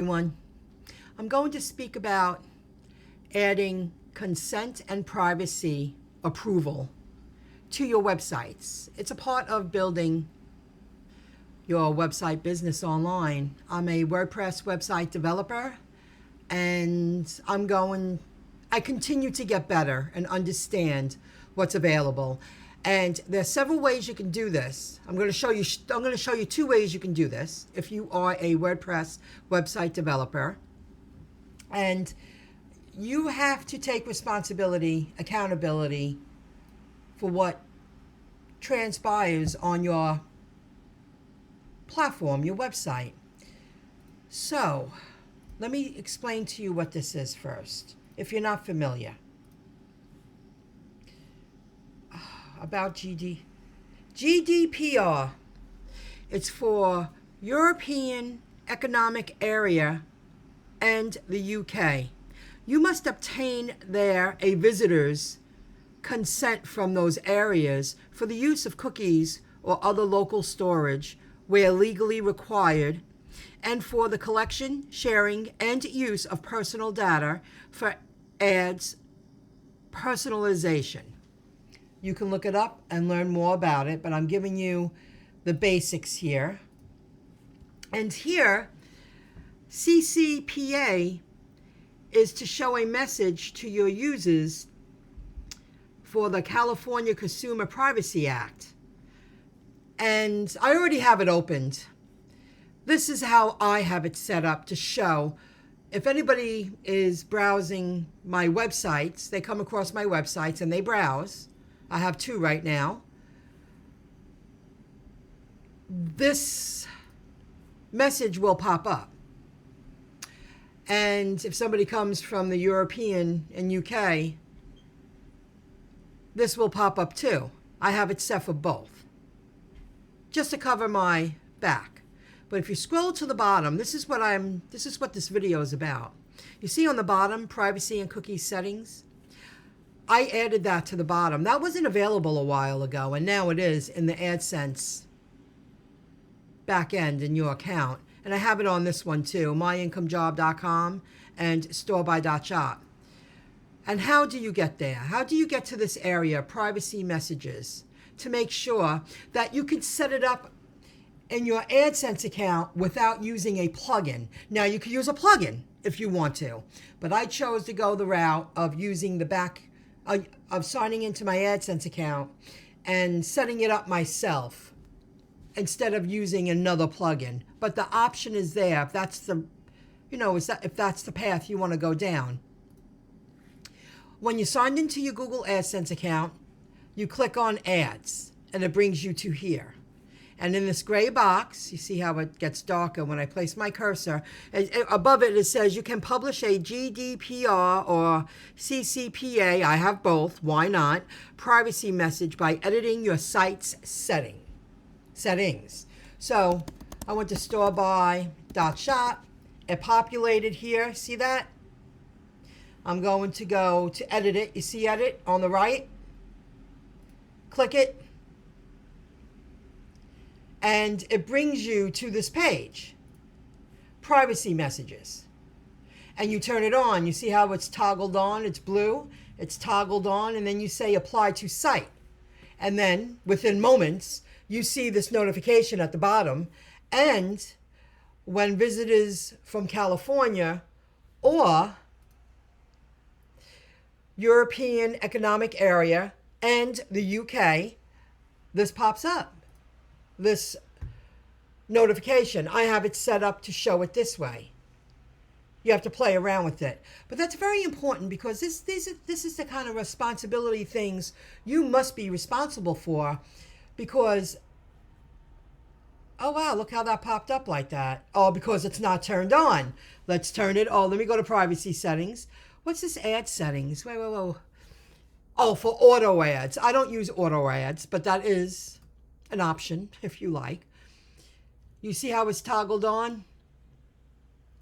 Everyone, I'm going to speak about adding consent and privacy approval to your websites. It's a part of building your website business online. I'm a WordPress website developer, and I continue to get better and understand what's available. And there's several ways you can do this. I'm going to show you two ways you can do this if you are a WordPress website developer. And you have to take responsibility, accountability for what transpires on your platform, your website. So, let me explain to you what this is first, if you're not familiar. About GDPR. It's for European Economic Area and the UK. You must obtain a visitor's consent from those areas for the use of cookies or other local storage where legally required, and for the collection, sharing, and use of personal data for ads personalization. You can look it up and learn more about it, but I'm giving you the basics here. And here, CCPA is to show a message to your users for the California Consumer Privacy Act. And I already have it opened. This is how I have it set up to show. If anybody is browsing my websites, they come across my websites and they browse. I have two right now. This message will pop up. And if somebody comes from the European and UK, this will pop up too. I have it set for both, just to cover my back. But if you scroll to the bottom, this is what this video is about. You see on the bottom, privacy and cookie settings. I added that to the bottom. That wasn't available a while ago, and now it is in the AdSense back end in your account. And I have it on this one too, MyIncomeJob.com and storeby.shop. And how do you get there? How do you get to this area, privacy messages, to make sure that you can set it up in your AdSense account without using a plugin? Now, you can use a plugin if you want to, but I chose to go the route of using of signing into my AdSense account and setting it up myself instead of using another plugin. But the option is there if that's the path you want to go down. When you signed into your Google Adsense account, you click on Ads, and it brings you to here. And in this gray box, you see how it gets darker when I place my cursor. Above it, it says you can publish a GDPR or CCPA, I have both, why not, privacy message by editing your site's settings. So I went to storeby.shop. It populated here. See that? I'm going to go to edit it. You see edit on the right? Click it. And it brings you to this page, privacy messages. And you turn it on. You see how it's toggled on? It's blue. It's toggled on. And then you say apply to site. And then within moments, you see this notification at the bottom. And when visitors from California or European Economic Area and the UK, this pops up. This notification. I have it set up to show it this way. You have to play around with it. But that's very important because this is the kind of responsibility things you must be responsible for, because, oh wow, look how that popped up like that. Oh, because it's not turned on. Let's turn it. Oh, let me go to privacy settings. What's this ad settings? Wait. Oh, for auto ads. I don't use auto ads, but that is an option if you like. You see how it's toggled on?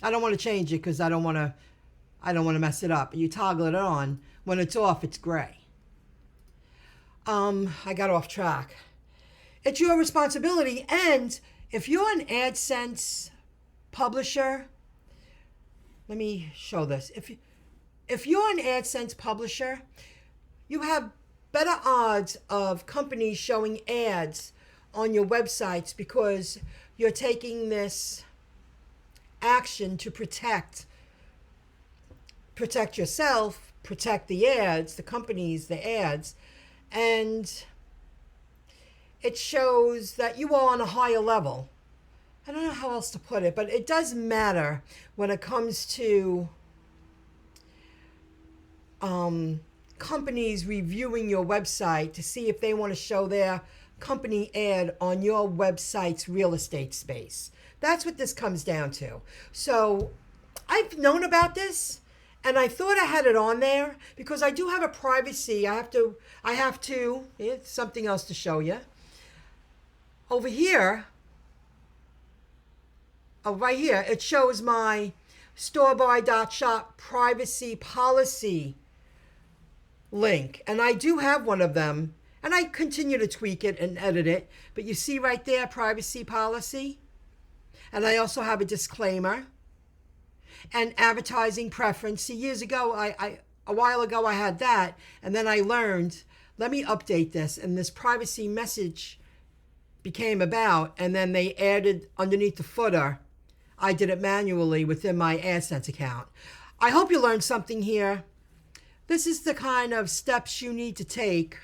I don't want to change it because I don't want to mess it up. You toggle it on. When it's off, it's gray. I got off track. It's your responsibility. And if you're an AdSense publisher let me show this. If you're an AdSense publisher, you have better odds of companies showing ads on your websites because you're taking this action to protect yourself, protect the ads, the companies, the ads, and it shows that you are on a higher level. I don't know how else to put it, but it does matter when it comes to companies reviewing your website to see if they want to show their company ad on your website's real estate space. That's what this comes down to. So I've known about this, and I thought I had it on there because I do have a privacy. I have to, it's something else to show you. Over here, right here, it shows my storebuy.shop privacy policy link. And I do have one of them, and I continue to tweak it and edit it. But you see right there, privacy policy. And I also have a disclaimer and advertising preference. See, years ago, a while ago, I had that. And then I learned, let me update this. And this privacy message became about, and then they added underneath the footer. I did it manually within my AdSense account. I hope you learned something here. This is the kind of steps you need to take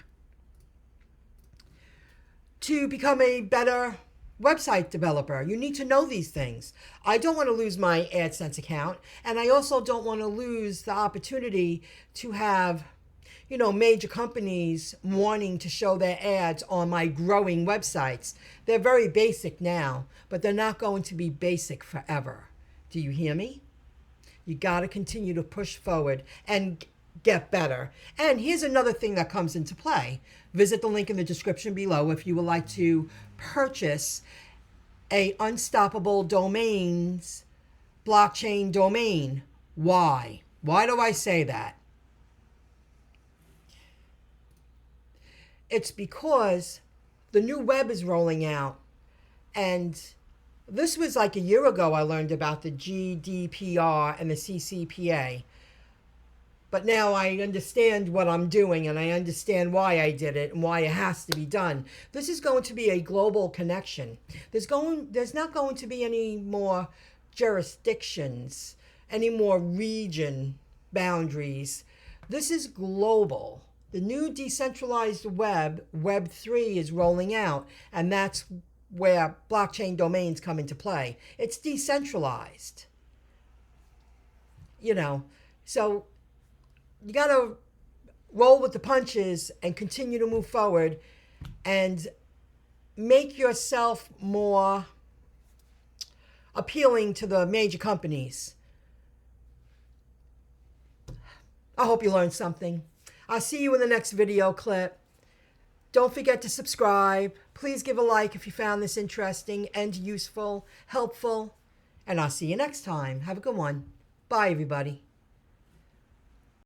to become a better website developer. You need to know these things. I don't want to lose my AdSense account, and I also don't want to lose the opportunity to have, major companies wanting to show their ads on my growing websites. They're very basic now, but they're not going to be basic forever. Do you hear me? You got to continue to push forward and get better. And here's another thing that comes into play. Visit the link in the description below if you would like to purchase a Unstoppable Domains blockchain domain. Why? Why do I say that? It's because the new web is rolling out, and this was like a year ago I learned about the GDPR and the CCPA. But now I understand what I'm doing, and I understand why I did it and why it has to be done. This is going to be a global connection. There's not going to be any more jurisdictions, any more region boundaries. This is global. The new decentralized web, Web 3, is rolling out, and that's where blockchain domains come into play. It's decentralized. So you got to roll with the punches and continue to move forward and make yourself more appealing to the major companies. I hope you learned something. I'll see you in the next video clip. Don't forget to subscribe. Please give a like if you found this interesting and useful, helpful. And I'll see you next time. Have a good one. Bye, everybody.